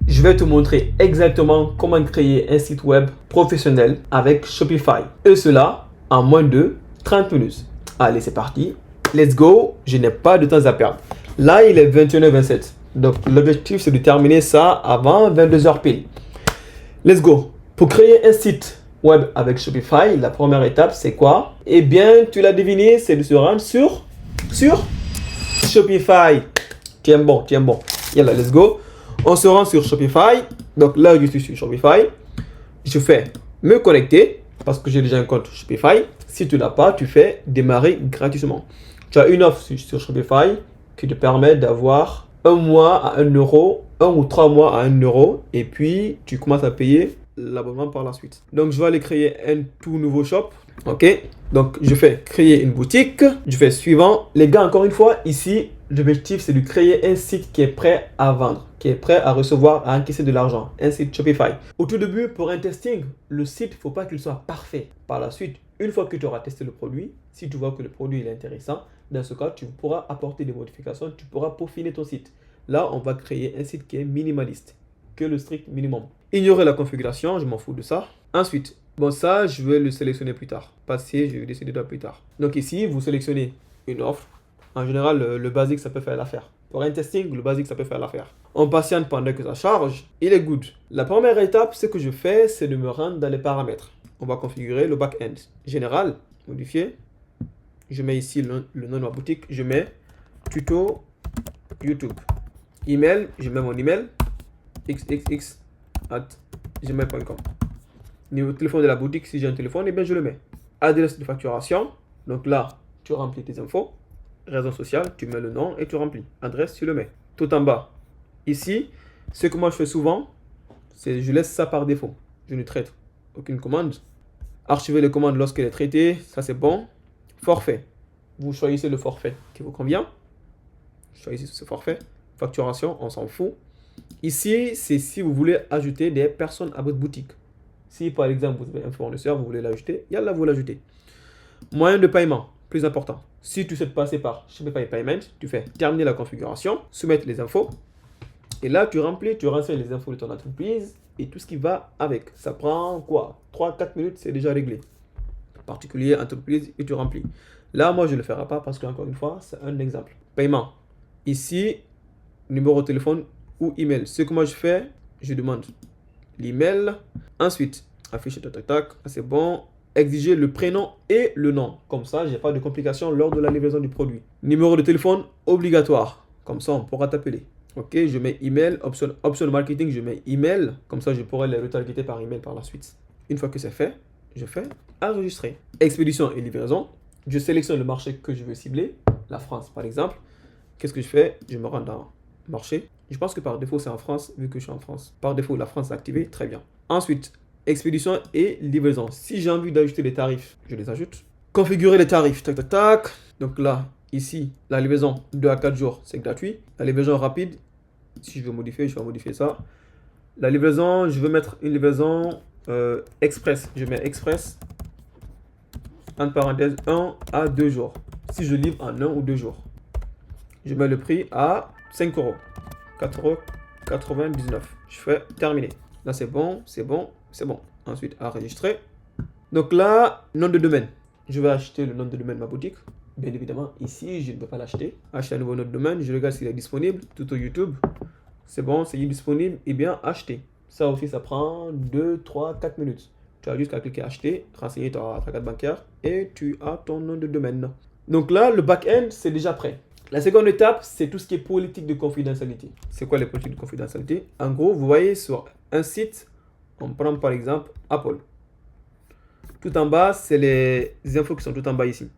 je vais te montrer exactement comment créer un site web professionnel avec Shopify. Et cela en moins de 30 minutes. Allez, c'est parti. Let's go. Je n'ai pas de temps à perdre. Là, il est 21h27. Donc, l'objectif, c'est de terminer ça avant 22h pile. Let's go. Pour créer un site web avec Shopify, la première étape, c'est quoi? Eh bien, tu l'as deviné, c'est de se rendre sur Shopify. Tiens bon. Yalla, let's go. On se rend sur Shopify. Donc là, je suis sur Shopify. Je fais me connecter parce que j'ai déjà un compte Shopify. Si tu n'as pas, tu fais démarrer gratuitement. Tu as une offre sur Shopify qui te permet d'avoir 1 mois à 1 euro, 1 ou 3 mois à 1 euro. Et puis, tu commences à payer l'abonnement par la suite. Donc, je vais aller créer un tout nouveau shop. Ok. Donc, je fais créer une boutique. Je fais suivant. Les gars, encore une fois, ici, l'objectif, c'est de créer un site qui est prêt à vendre, qui est prêt à recevoir, à encaisser de l'argent. Un site Shopify. Au tout début, pour un testing, le site, il ne faut pas qu'il soit parfait. Par la suite, une fois que tu auras testé le produit, si tu vois que le produit est intéressant, dans ce cas, tu pourras apporter des modifications, tu pourras peaufiner ton site. Là, on va créer un site qui est minimaliste, que le strict minimum. Ignorer la configuration, je m'en fous de ça. Ensuite, bon ça, je vais le sélectionner plus tard. Passer, je vais décider de plus tard. Donc ici, vous sélectionnez une offre. En général, le basique, ça peut faire l'affaire. Pour un testing, le basique, ça peut faire l'affaire. On patiente pendant que ça charge. Il est good. La première étape, ce que je fais, c'est de me rendre dans les paramètres. On va configurer le back-end. Général, modifier. Je mets ici le nom de ma boutique. Je mets tuto YouTube. Email, je mets mon email. xxx@gmail.com. Numéro de téléphone de la boutique, si j'ai un téléphone, eh bien je le mets. Adresse de facturation. Donc là, tu remplis tes infos. Réseau social, tu mets le nom et tu remplis. Adresse, tu le mets. Tout en bas. Ici, ce que moi je fais souvent, c'est je laisse ça par défaut. Je ne traite aucune commande. Archiver les commandes lorsqu'elle est traitée, ça c'est bon. Forfait. Vous choisissez le forfait qui vous convient. Choisissez ce forfait. Facturation, on s'en fout. Ici, c'est si vous voulez ajouter des personnes à votre boutique. Si par exemple vous avez un fournisseur, vous voulez l'ajouter, yalla, vous l'ajoutez. Moyen de paiement, plus important. Si tu sais passer par Shopify Payment, tu fais terminer la configuration, soumettre les infos. Et là, tu remplis, tu renseignes les infos de ton entreprise et tout ce qui va avec. Ça prend quoi? 3-4 minutes, c'est déjà réglé. Particulier, entreprise, et tu remplis. Là, moi, je ne le ferai pas parce qu'encore une fois, c'est un exemple. Paiement. Ici, numéro de téléphone ou email. Ce que moi je fais, je demande l'email. Ensuite, afficher tac, c'est bon. Exiger le prénom et le nom. Comme ça, je n'ai pas de complications lors de la livraison du produit. Numéro de téléphone obligatoire. Comme ça, on pourra t'appeler. Ok, je mets email, option marketing, je mets email. Comme ça, je pourrai les retargeter par email par la suite. Une fois que c'est fait, je fais enregistrer. Expédition et livraison. Je sélectionne le marché que je veux cibler. La France, par exemple. Qu'est-ce que je fais? Je me rends dans marché. Je pense que par défaut, c'est en France, vu que je suis en France. Par défaut, la France est activée. Très bien. Ensuite, expédition et livraison. Si j'ai envie d'ajouter les tarifs, je les ajoute. Configurer les tarifs. Tac. Donc là, ici, la livraison 2 à 4 jours, c'est gratuit. La livraison rapide, si je veux modifier, je vais modifier ça. La livraison, je veux mettre une livraison express. Je mets express, entre parenthèses, 1 à 2 jours. Si je livre en 1 ou 2 jours. Je mets le prix à 5 euros. 4,99 €. Je fais terminer. Là, c'est bon. Ensuite, enregistrer. Donc là, nom de domaine. Je vais acheter le nom de domaine de ma boutique. Bien évidemment, ici, je ne peux pas l'acheter. Acheter un nouveau nom de domaine. Je regarde s'il est disponible. Tuto YouTube. C'est bon, c'est disponible. Et bien, acheter. Ça aussi, ça prend 2, 3, 4 minutes. Tu as juste qu'à cliquer acheter, renseigner ta carte bancaire et tu as ton nom de domaine. Donc là, le back-end, c'est déjà prêt. La seconde étape, c'est tout ce qui est politique de confidentialité. C'est quoi les politiques de confidentialité? En gros, vous voyez sur un site, on prend par exemple Apple. Tout en bas, c'est les infos qui sont tout en bas ici.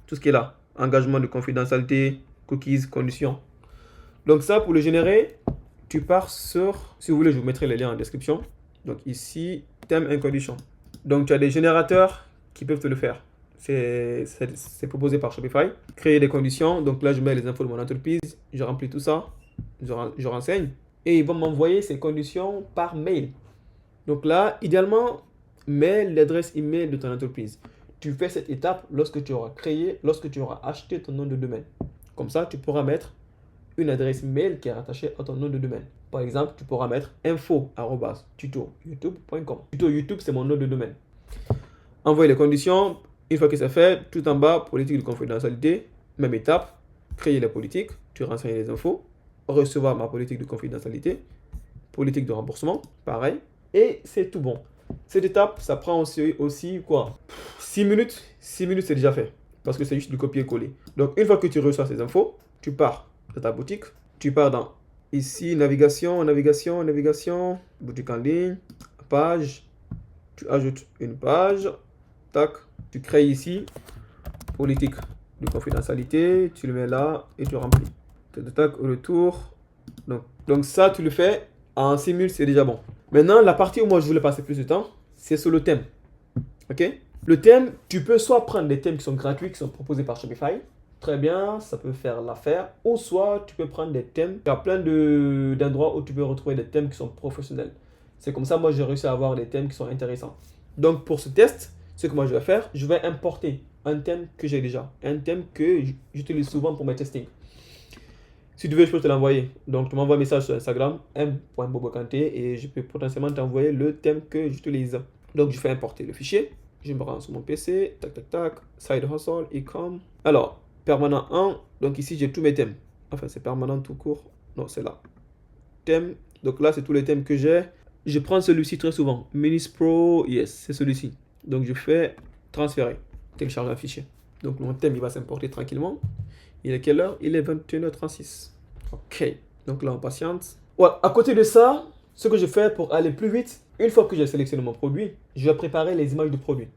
Tout ce qui est là. Engagement de confidentialité, cookies, conditions. Donc ça, pour le générer, tu pars sur... Si vous voulez, je vous mettrai les liens en description. Donc ici, thème and conditions. Donc tu as des générateurs qui peuvent te le faire. C'est proposé par Shopify. Créer des conditions. Donc là, je mets les infos de mon entreprise. Je remplis tout ça. Je renseigne. Et ils vont m'envoyer ces conditions par mail. Donc là, idéalement, mets l'adresse email de ton entreprise. Tu fais cette étape lorsque tu auras acheté ton nom de domaine. Comme ça, tu pourras mettre une adresse mail qui est rattachée à ton nom de domaine. par exemple, tu pourras mettre info@tutoyoutube.com. Tuto YouTube, c'est mon nom de domaine. Envoyer les conditions. Une fois que c'est fait, tout en bas, politique de confidentialité, même étape, créer la politique, tu renseignes les infos, recevoir ma politique de confidentialité, politique de remboursement, pareil, et c'est tout bon. Cette étape, ça prend aussi quoi? 6 minutes. 6 minutes, c'est déjà fait, parce que c'est juste du copier-coller. Donc, une fois que tu reçois ces infos, tu pars de ta boutique, tu pars dans, ici, navigation, boutique en ligne, page, tu ajoutes une page, tac, tu crées ici, politique de confidentialité, tu le mets là et tu remplis. Tac, retour. Donc ça, tu le fais en 6 minutes, c'est déjà bon. Maintenant, la partie où moi je voulais passer plus de temps, c'est sur le thème. Ok? Le thème, tu peux soit prendre des thèmes qui sont gratuits, qui sont proposés par Shopify. Très bien, ça peut faire l'affaire. Ou soit tu peux prendre des thèmes. Il y a plein d'endroits où tu peux retrouver des thèmes qui sont professionnels. C'est comme ça, moi j'ai réussi à avoir des thèmes qui sont intéressants. Donc pour ce test, ce que moi je vais faire, je vais importer un thème que j'ai déjà. Un thème que j'utilise souvent pour mes testings. Si tu veux, je peux te l'envoyer. Donc, tu m'envoies un message sur Instagram, m.bobokanté, et je peux potentiellement t'envoyer le thème que j'utilise. Donc, je fais importer le fichier. Je me rends sur mon PC. Tac, tac, tac. Side hustle, e-com. Alors, permanent 1. Donc, ici, j'ai tous mes thèmes. Enfin, c'est permanent tout court. Non, c'est là. Thème. Donc, là, c'est tous les thèmes que j'ai. Je prends celui-ci très souvent. Minis Pro, yes, c'est celui-ci. Donc, je fais transférer. Télécharger un fichier. Donc, mon thème, il va s'importer tranquillement. Il est quelle heure? Il est 21h36. Ok. Donc là, on patiente. Ouais, à côté de ça, ce que je fais pour aller plus vite, une fois que j'ai sélectionné mon produit, je vais préparer les images du produit.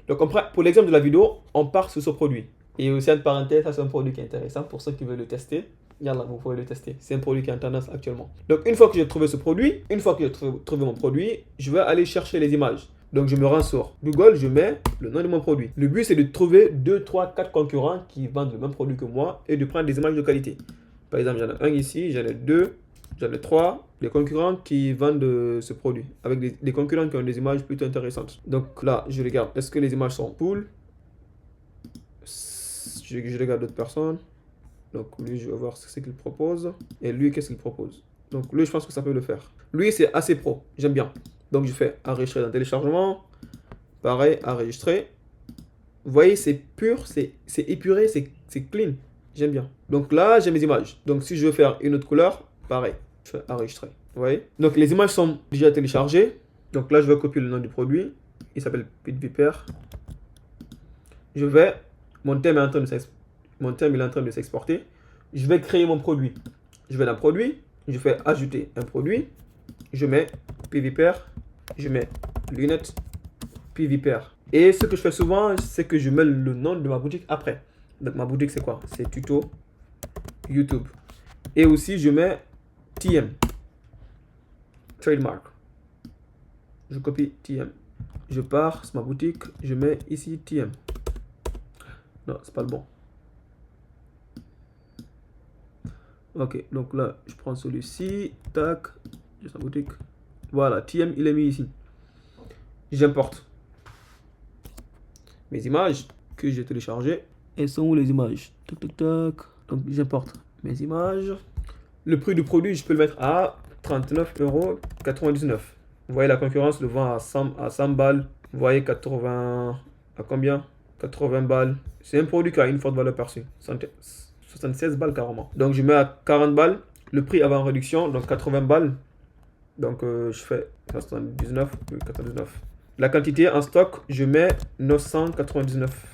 Donc, pour l'exemple de la vidéo, on part sur ce produit. Et aussi, entre parenthèses, ça c'est un produit qui est intéressant pour ceux qui veulent le tester. Regarde là, vous pouvez le tester. C'est un produit qui est en tendance actuellement. Donc, une fois que j'ai trouvé ce produit, une fois que j'ai trouvé mon produit, je vais aller chercher les images. Donc, je me rends sur Google, je mets le nom de mon produit. Le but, c'est de trouver 2, 3, 4 concurrents qui vendent le même produit que moi et de prendre des images de qualité. Par exemple, j'en ai un ici, j'en ai 2, j'en ai 3. Les concurrents qui vendent ce produit avec des concurrents qui ont des images plutôt intéressantes. Donc là, je regarde, est-ce que les images sont cool? Je regarde d'autres personnes. Donc lui, je vais voir ce qu'il propose. Et lui, qu'est-ce qu'il propose? Donc lui, je pense que ça peut le faire. Lui, c'est assez pro. J'aime bien. Donc je fais enregistrer dans téléchargement. Pareil, enregistrer. Vous voyez, c'est pur, c'est épuré, c'est clean. J'aime bien. Donc là, j'ai mes images. Donc si je veux faire une autre couleur, pareil, je fais enregistrer. Vous voyez? Donc les images sont déjà téléchargées. Donc là, je vais copier le nom du produit. Il s'appelle Pete Viper. Je vais... Mon thème est en train de s'exporter. Je vais créer mon produit. Je vais dans produit. Je fais ajouter un produit. Je mets Pete Viper. Je mets lunettes Pete Viper. Et ce que je fais souvent, c'est que je mets le nom de ma boutique après. Donc ma boutique, c'est quoi? C'est tuto YouTube. Et aussi, je mets TM. Trademark. Je copie TM. Je pars sur ma boutique. Je mets ici TM. Non, c'est pas le bon. Ok, donc là, je prends celui-ci. Tac. Juste ma boutique. Voilà, TM, il est mis ici. J'importe mes images que j'ai téléchargées. Elles sont où les images? Tac, tac, tac. Donc, j'importe mes images. Le prix du produit, je peux le mettre à 39,99 €. Vous voyez, la concurrence le vend à 100 balles. Vous voyez, 80... À combien? 80 balles. C'est un produit qui a une forte valeur perçue. 76 balles carrément. Donc, je mets à 40 balles. Le prix avant réduction, donc 80 balles. Donc, je fais 79, 99. La quantité en stock, je mets 999.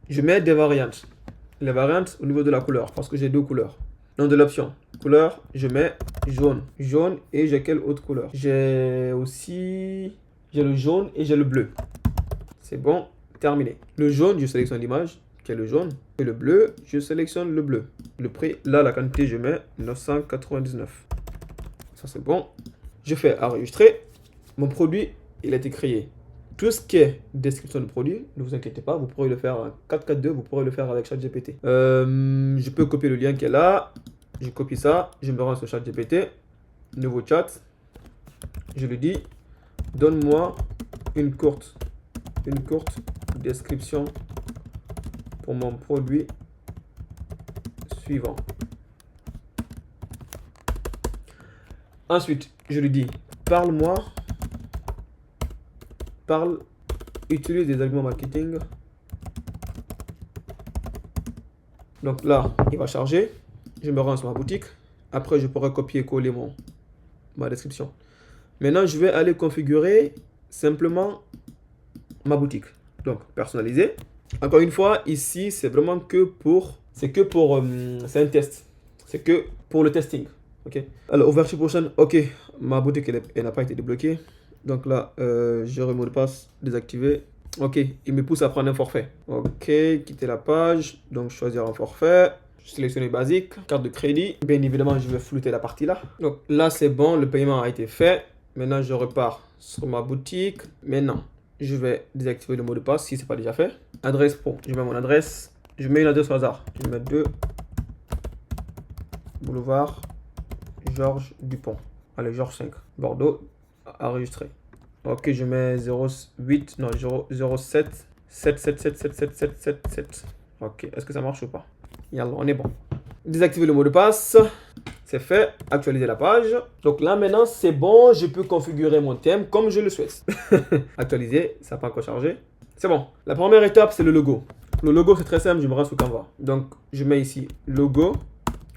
Je mets des variantes. Les variantes au niveau de la couleur, parce que j'ai deux couleurs. Nom de l'option. Couleur, je mets jaune. Jaune et j'ai quelle autre couleur? J'ai aussi... J'ai le jaune et j'ai le bleu. C'est bon, terminé. Le jaune, je sélectionne l'image, qui est le jaune. Et le bleu, je sélectionne le bleu. Le prix, là, la quantité, je mets 999. Ça, c'est bon. Je fais enregistrer. Mon produit, il a été créé. Tout ce qui est description de produit, ne vous inquiétez pas, vous pourrez le faire en 442, vous pourrez le faire avec ChatGPT. Je peux copier le lien qui est là. Je copie ça, je me rends sur ChatGPT. Nouveau chat. Je lui dis, donne-moi une courte description pour mon produit suivant. Ensuite, je lui dis, utilise des arguments marketing. Donc là, il va charger. Je me rends sur ma boutique. Après, je pourrai copier-coller ma description. Maintenant, je vais aller configurer simplement ma boutique. Donc, personnaliser. Encore une fois, ici, c'est vraiment c'est un test. C'est que pour le testing. Ok. Alors, ouverture prochaine. Ok, ma boutique, elle n'a pas été débloquée. Donc là, j'aurai mot de passe désactivé. Ok, il me pousse à prendre un forfait. Ok, quitter la page. Donc, choisir un forfait. Sélectionner basique, carte de crédit. Bien évidemment, je vais flouter la partie là. Donc là, c'est bon, le paiement a été fait. Maintenant, je repars sur ma boutique. Maintenant, je vais désactiver le mot de passe si ce n'est pas déjà fait. Adresse pro, je mets mon adresse. Je mets une adresse au hasard. Je vais mettre 2 boulevard Georges Dupont. Allez, Georges 5, Bordeaux, enregistré. Ok, je mets 07 777777777. Ok, est-ce que ça marche ou pas? Yallah, on est bon. Désactiver le mot de passe. C'est fait. Actualiser la page. Donc là, maintenant, c'est bon. Je peux configurer mon thème comme je le souhaite. Actualiser. Ça n'a pas encore chargé. C'est bon. La première étape, c'est le logo. Le logo, c'est très simple. Je me rends sur Canva. Donc, je mets ici logo.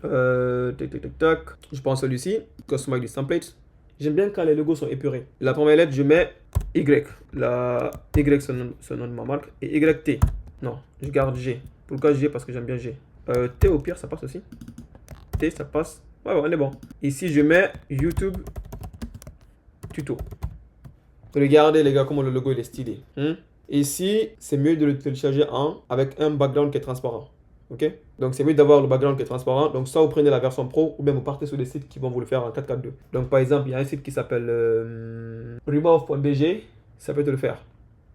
Tac. Je prends celui-ci. Customize template. J'aime bien quand les logos sont épurés. La première lettre, je mets Y. La Y, c'est le nom de ma marque. Et YT. Non, je garde G. Pourquoi G? Parce que j'aime bien G. T au pire, ça passe aussi. T, ça passe. Ouais, on est bon. Ici, je mets YouTube tuto. Regardez, les gars, comment le logo il est stylé. Ici, c'est mieux de le télécharger avec un background qui est transparent. Ok? Donc, c'est mieux d'avoir le background qui est transparent. Donc, soit vous prenez la version pro ou bien vous partez sur des sites qui vont vous le faire en 4K2. Donc, par exemple, il y a un site qui s'appelle remove.bg. Ça peut te le faire.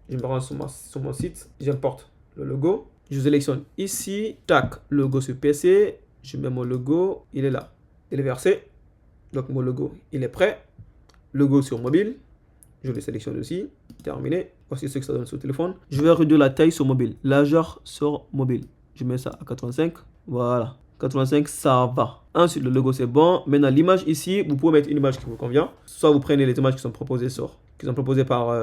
Je me rends sur mon site. J'importe le logo. Je sélectionne ici, tac, logo sur PC, je mets mon logo, il est là, il est versé, donc mon logo, il est prêt, logo sur mobile, je le sélectionne aussi, terminé, voici ce que ça donne sur téléphone. Je vais réduire la taille sur mobile, largeur sur mobile, je mets ça à 85, voilà, 85, ça va. Ensuite, le logo c'est bon, maintenant l'image ici, vous pouvez mettre une image qui vous convient, soit vous prenez les images qui sont proposées par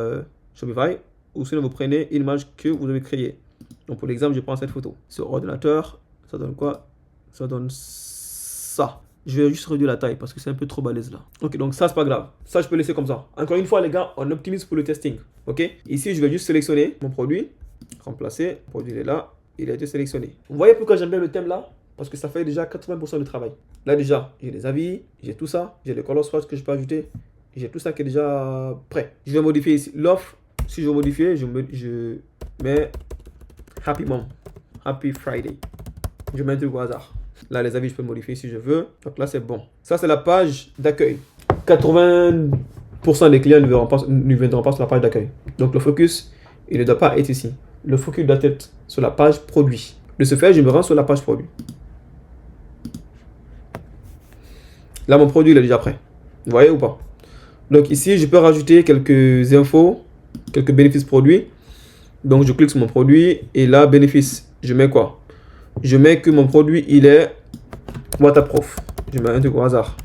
Shopify, ou sinon vous prenez une image que vous avez créée. Donc pour l'exemple, je prends cette photo. Sur ordinateur, ça donne quoi? Ça donne ça. Je vais juste réduire la taille parce que c'est un peu trop balèze là. Ok, donc ça, c'est pas grave. Ça, je peux laisser comme ça. Encore une fois, les gars, on optimise pour le testing. Ok? Ici, je vais juste sélectionner mon produit. Remplacer. Le produit il est là. Il a été sélectionné. Vous voyez pourquoi j'aime bien le thème là? Parce que ça fait déjà 80% du travail. Là, déjà, j'ai les avis. J'ai tout ça. J'ai les color swatch que je peux ajouter. J'ai tout ça qui est déjà prêt. Je vais modifier ici l'offre. Si je veux modifier, je mets Happy Mom, Happy Friday. Je mets un truc au hasard. Là, les avis, je peux modifier si je veux. Donc là, c'est bon. Ça, c'est la page d'accueil. 80% des clients ne viendront pas sur la page d'accueil. Donc le focus, il ne doit pas être ici. Le focus doit être sur la page produit. De ce fait, je me rends sur la page produit. Là, mon produit, il est déjà prêt. Vous voyez ou pas? Donc ici, je peux rajouter quelques infos, quelques bénéfices produits. Donc, je clique sur mon produit et là, bénéfice, je mets quoi? Je mets que mon produit, il est waterproof. Je mets un truc au hasard.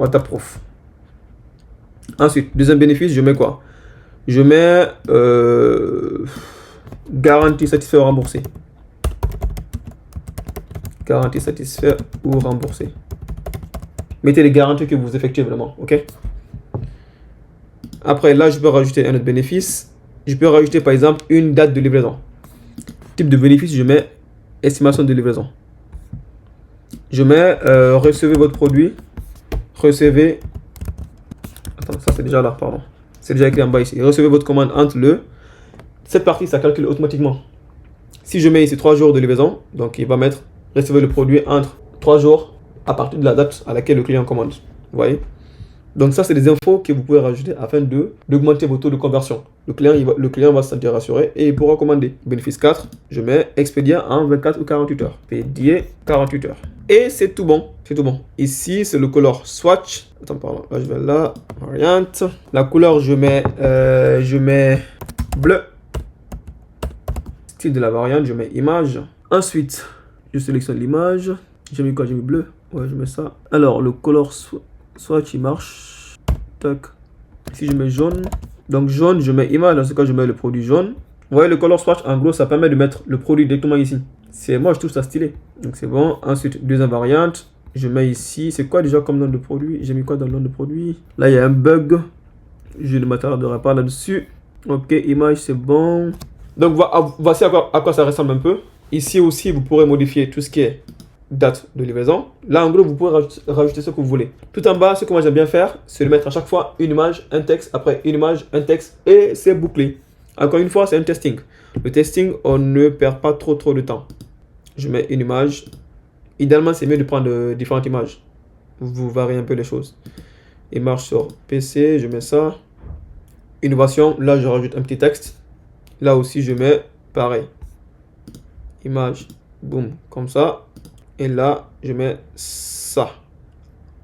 Waterproof. Ensuite, deuxième bénéfice, je mets quoi? Je mets garantie satisfait ou remboursé. Garantie satisfait ou remboursé. Mettez les garanties que vous effectuez vraiment, ok? Après, là, je peux rajouter un autre bénéfice. Je peux rajouter, par exemple, une date de livraison. Type de bénéfice, je mets estimation de livraison. Je mets recevez votre produit. Recevez. Attends, ça c'est déjà là, pardon. C'est déjà écrit en bas ici. Recevez votre commande entre le. Cette partie, ça calcule automatiquement. Si je mets ici 3 jours de livraison, donc il va mettre recevez le produit entre 3 jours à partir de la date à laquelle le client commande. Vous voyez? Donc ça, c'est des infos que vous pouvez rajouter afin d'augmenter vos taux de conversion. Le client va se sentir rassuré et il pourra commander. Bénéfice 4, je mets expédier en 24 ou 48 heures. Expédier 48 heures. Et c'est tout bon. C'est tout bon. Ici, c'est le color swatch. Attends, pardon. Là, je vais là. Variante. La couleur, je mets bleu. Style de la variante, je mets image. Ensuite, je sélectionne l'image. J'ai mis quoi? J'ai mis bleu. Ouais, je mets ça. Alors, le color swatch, il marche. Tac. Si je mets jaune, donc jaune, je mets image. Dans ce cas, je mets le produit jaune. Vous voyez, le color swatch, en gros, ça permet de mettre le produit directement ici. Moi, je trouve ça stylé. Donc, c'est bon. Ensuite, deuxième variante. Je mets ici. C'est quoi déjà comme nom de produit? J'ai mis quoi dans le nom de produit? Là, il y a un bug. Je ne m'attarderai pas là-dessus. Ok, image, c'est bon. Donc, voici à quoi ça ressemble un peu. Ici aussi, vous pourrez modifier tout ce qui est date de livraison. Là, en gros, vous pouvez rajouter ce que vous voulez. Tout en bas, ce que moi j'aime bien faire, c'est de mettre à chaque fois une image, un texte, après une image, un texte, et c'est bouclé. Encore une fois, c'est un testing. Le testing, on ne perd pas trop de temps. Je mets une image. Idéalement, c'est mieux de prendre différentes images. Vous variez un peu les choses. Image sur PC, je mets ça. Innovation, là, je rajoute un petit texte. Là aussi, je mets pareil. Image, boum, comme ça. Et là, je mets ça.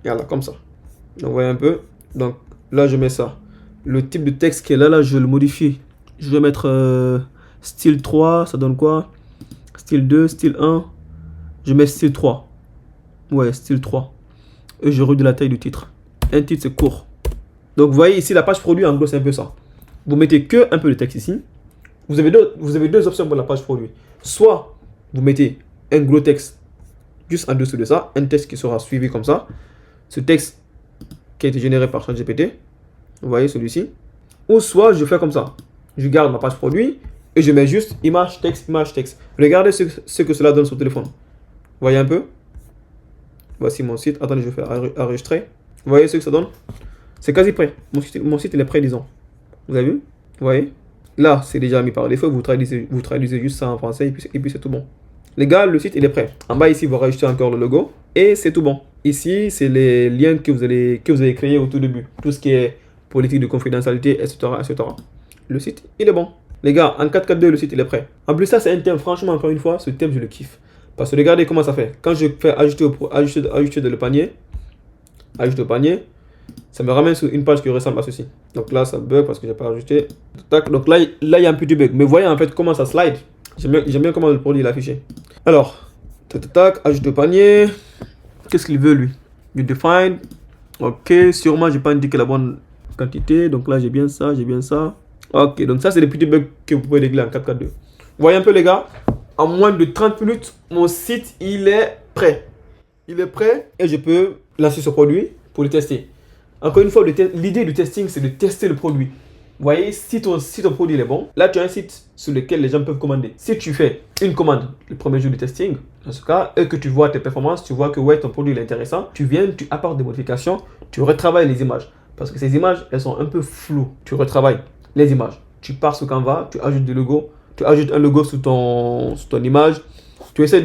Voilà, comme ça. Donc, vous voyez un peu. Donc, là, je mets ça. Le type de texte qui est là, je le modifie. Je vais mettre style 3. Ça donne quoi? Style 2, style 1. Je mets style 3. Ouais, style 3. Et je réduis la taille du titre. Un titre, c'est court. Donc, vous voyez ici, la page produit, en gros, c'est un peu ça. Vous mettez que un peu de texte ici. Vous avez deux options pour la page produit. Soit, vous mettez un gros texte juste en dessous de ça, un texte qui sera suivi comme ça. Ce texte qui a été généré par ChatGPT, vous voyez celui-ci. Ou soit je fais comme ça. Je garde ma page produit et je mets juste image, texte, image, texte. Regardez ce que cela donne sur le téléphone. Vous voyez un peu? Voici mon site. Attendez, je vais faire enregistrer. Vous voyez ce que ça donne? C'est quasi prêt. Mon site il est prêt, disons. Vous avez vu? Vous voyez? Là, c'est déjà mis par défaut. Vous traduisez juste ça en français et puis c'est tout bon. Les gars, le site il est prêt. En bas ici, vous rajoutez encore le logo et c'est tout bon. Ici, c'est les liens que vous avez créés au tout début. Tout ce qui est politique de confidentialité, etc., etc. Le site, il est bon. Les gars, en 4.4.2, le site il est prêt. En plus, ça c'est un thème. Franchement, encore une fois, ce thème je le kiffe. Parce que regardez comment ça fait. Quand je fais ajouter le panier, ajouter au panier, ça me ramène sur une page qui ressemble à ceci. Donc là, ça bug parce que j'ai pas ajouté. Tac. Donc là, il y a un petit bug. Mais voyez en fait comment ça slide. J'aime bien comment le produit est affiché. Alors, tac, ajoute au panier. Qu'est-ce qu'il veut lui? You define. Ok, sûrement j'ai pas indiqué la bonne quantité. Donc là, j'ai bien ça, j'ai bien ça. Ok, donc ça, c'est les petits bugs que vous pouvez régler en 4.4.2. Vous voyez un peu les gars? En moins de 30 minutes, mon site, il est prêt. Il est prêt et je peux lancer ce produit pour le tester. Encore une fois, l'idée du testing, c'est de tester le produit. Vous voyez, si ton produit est bon, là tu as un site sur lequel les gens peuvent commander. Si tu fais une commande le premier jour du testing, dans ce cas, et que tu vois tes performances, tu vois que ouais, ton produit est intéressant, tu viens, tu apportes des modifications, tu retravailles les images. Parce que ces images, elles sont un peu floues. Tu retravailles les images. Tu pars sur Canva, tu ajoutes des logos, tu ajoutes un logo sur ton image. Tu essaies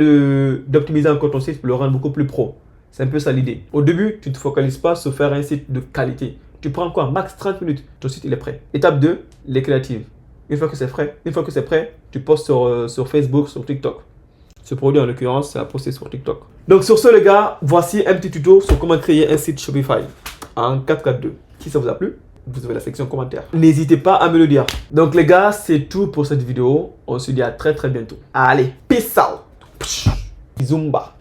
d'optimiser encore ton site pour le rendre beaucoup plus pro. C'est un peu ça l'idée. Au début, tu ne te focalises pas sur faire un site de qualité. Tu prends quoi? Max 30 minutes. Ton site, il est prêt. Étape 2, les créatives. Une fois que c'est prêt, tu postes sur Facebook, sur TikTok. Ce produit, en l'occurrence, c'est à poster sur TikTok. Donc, sur ce, les gars, voici un petit tuto sur comment créer un site Shopify en 4.4.2. Si ça vous a plu, vous avez la section commentaires. N'hésitez pas à me le dire. Donc, les gars, c'est tout pour cette vidéo. On se dit à très bientôt. Allez, peace out. Zumba.